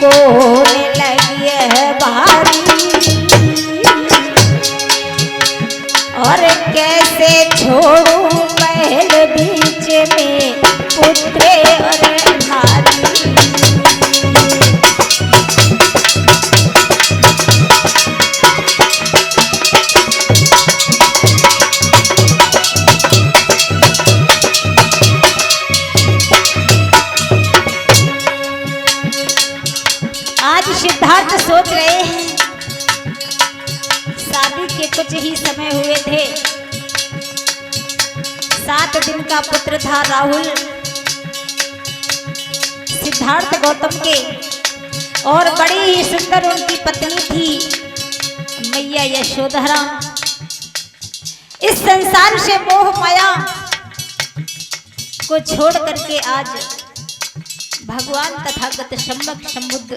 को होने लगी है भारी, और कैसे छोड़ूं महल बीच में पुत्रे और नारी। आज सिद्धार्थ सोच रहे हैं, शादी के कुछ ही समय हुए थे, 7 दिन का पुत्र था राहुल सिद्धार्थ गौतम के, और बड़ी ही सुंदर उनकी पत्नी थी मैया यशोधरा। इस संसार से मोह माया को छोड़ करके आज भगवान तथागत शंभक शंभुद्ध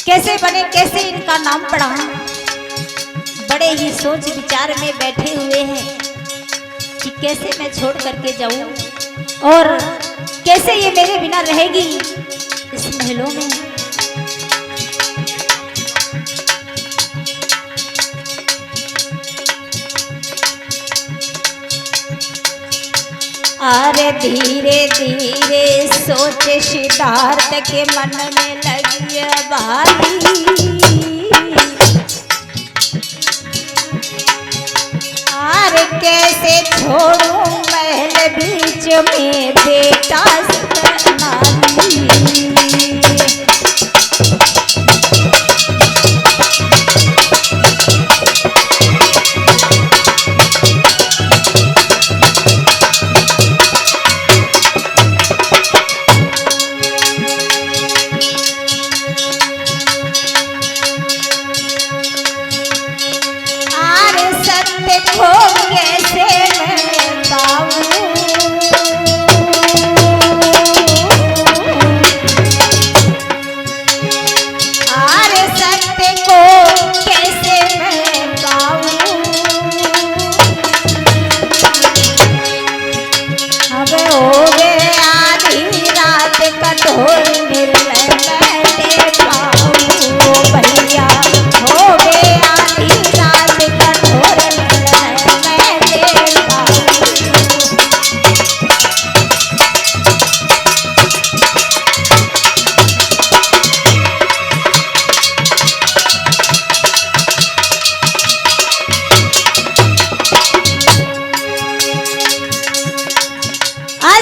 कैसे बने, कैसे इनका नाम पड़ा। बड़े ही सोच विचार में बैठे हुए हैं कि कैसे मैं छोड़ करके जाऊं और कैसे ये मेरे बिना रहेगी इस महलों में। अरे धीरे धीरे सोच सिद्धार्थ के मन में लगी भारी, अरे कैसे छोड़ूं महल बीच में बेटा नारी।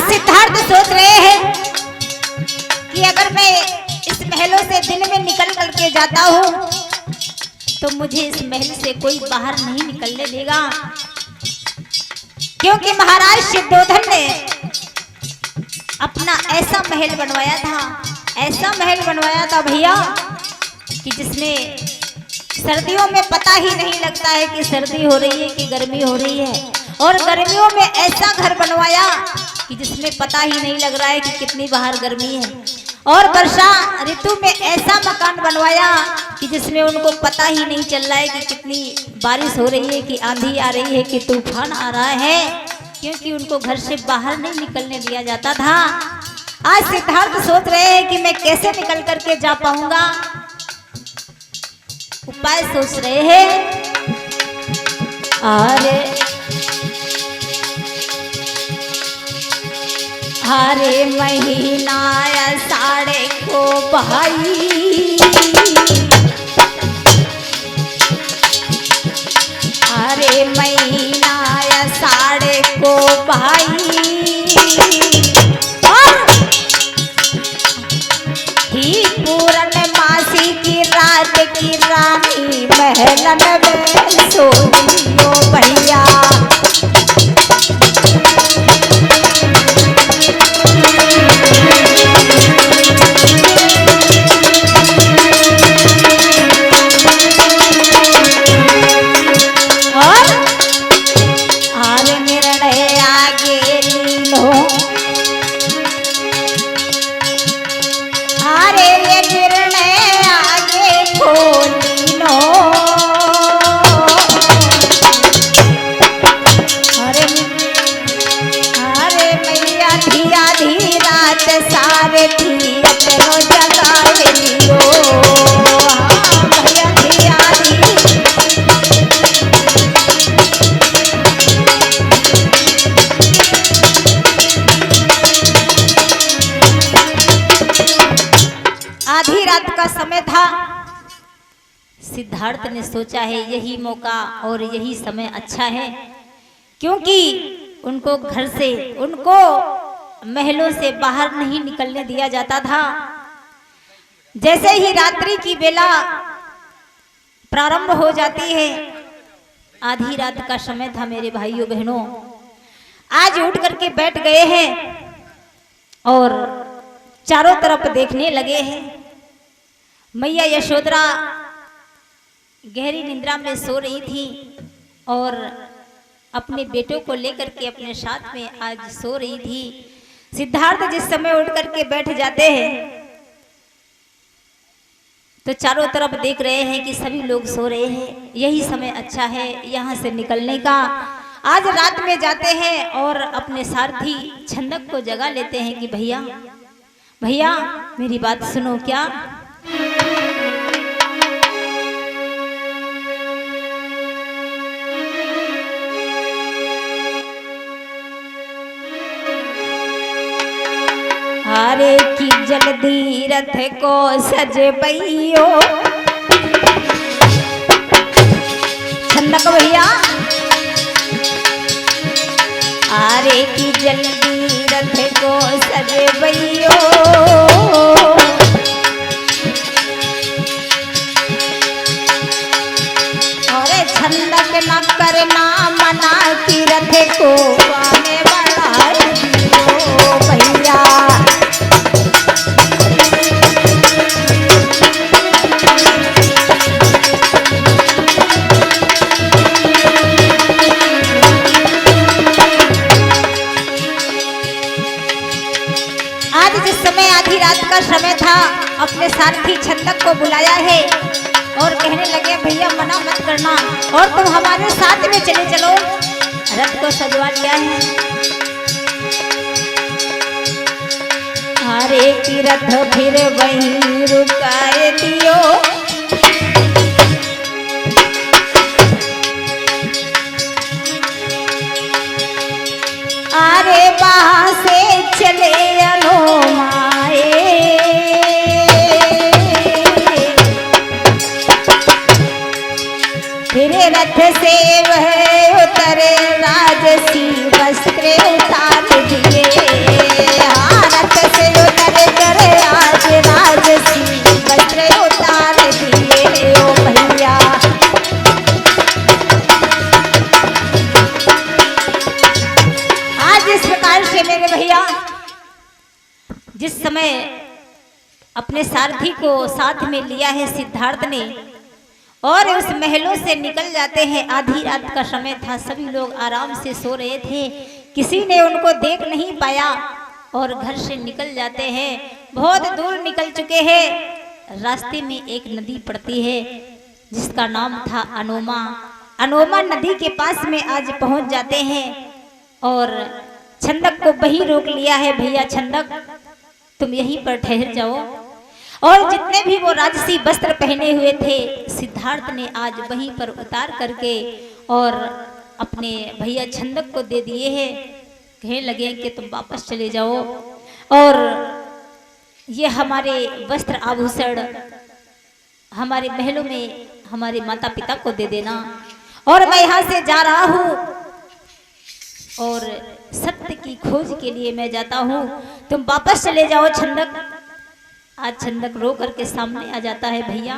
सिद्धार्थ सोच रहे हैं कि अगर मैं इस महलों से दिन में निकल करके जाता हूं तो मुझे इस महल से कोई बाहर नहीं निकलने देगा, क्योंकि महाराज सिद्धोधन ने अपना ऐसा महल बनवाया था, ऐसा महल बनवाया था भैया कि जिसमें सर्दियों में पता ही नहीं लगता है कि सर्दी हो रही है कि गर्मी हो रही है, और गर्मियों में ऐसा घर बनवाया कि जिसमें पता ही नहीं लग रहा है कि कितनी बाहर गर्मी है, और वर्षा ऋतु में ऐसा मकान बनवाया कि जिसमें उनको पता ही नहीं चल रहा है कि कितनी बारिश हो रही है, कि आंधी आ रही है, कि तूफान आ रहा है, क्योंकि उनको घर से बाहर नहीं निकलने दिया जाता था। आज सिद्धार्थ सोच रहे हैं कि मैं कैसे निकल करके जा पाऊंगा, उपाय सोच रहे हैं। हरे महीना साढ़े को भाई, हरे महीना साढ़े को भाई, ही पूर्णमासी की रात की रानी महलन में सोइयो भैया। निर्णय आगे का समय था। सिद्धार्थ ने सोचा है यही मौका और यही समय अच्छा है, क्योंकि उनको घर से, उनको महलों से बाहर नहीं निकलने दिया जाता था। जैसे ही रात्रि की बेला प्रारंभ हो जाती है, आधी रात का समय था मेरे भाइयों बहनों, आज उठ करके बैठ गए हैं और चारों तरफ देखने लगे हैं। मैया यशोदरा गहरी निद्रा में सो रही थी और अपने बेटों को लेकर के अपने साथ में आज सो रही थी। सिद्धार्थ जिस समय उठ करके बैठ जाते हैं तो चारों तरफ देख रहे हैं कि सभी लोग सो रहे हैं, यही समय अच्छा है यहाँ से निकलने का। आज रात में जाते हैं और अपने सारथी छंदक को जगा लेते हैं कि भैया भैया मेरी बात सुनो क्या। अरे की जल्दी रथ को सज पैयो, छंदक भैया। अरे की जल्दी रथ को सज पैयो, अरे छंदक न करना मना की रथ को आने वाला दियो भैया। का समय था, अपने साथी छंदक को बुलाया है और कहने लगे भैया मना मत करना और तुम हमारे साथ में चले चलो। रथ को सजवा लिया है। हरे की रथ फिर वहीं रुकाए दियो, अरे वहां से चले अनुमाए, फिर रथ से वह उतरे राजसी वस्त्र उतार दिए। हाँ रथ से उतर कर आज राजसी वस्त्र उतार दिए ओ भैया। आज इस प्रकार से मेरे भैया जिस समय अपने सारथी को साथ में लिया है सिद्धार्थ ने और उस महलों से निकल जाते हैं। आधी रात का समय था, सभी लोग आराम से सो रहे थे, किसी ने उनको देख नहीं पाया और घर से निकल जाते हैं। बहुत दूर निकल चुके हैं। रास्ते में एक नदी पड़ती है जिसका नाम था अनोमा। अनोमा नदी के पास में आज पहुंच जाते हैं और छंदक को वहीं रोक लिया है। भैया छंदक तुम यहीं पर ठहर जाओ। और जितने भी वो राजसी वस्त्र पहने हुए थे सिद्धार्थ ने आज वहीं पर उतार करके और अपने भैया छंदक को दे दिए हैं। कहने लगे कि तुम वापस चले जाओ और ये हमारे वस्त्र आभूषण हमारे महलों में हमारे माता पिता को दे देना और मैं यहाँ से जा रहा हूँ और सत्य की खोज के लिए मैं जाता हूँ, तुम वापस चले जाओ छंदक। आज छंदक रो करके सामने आ जाता है। भैया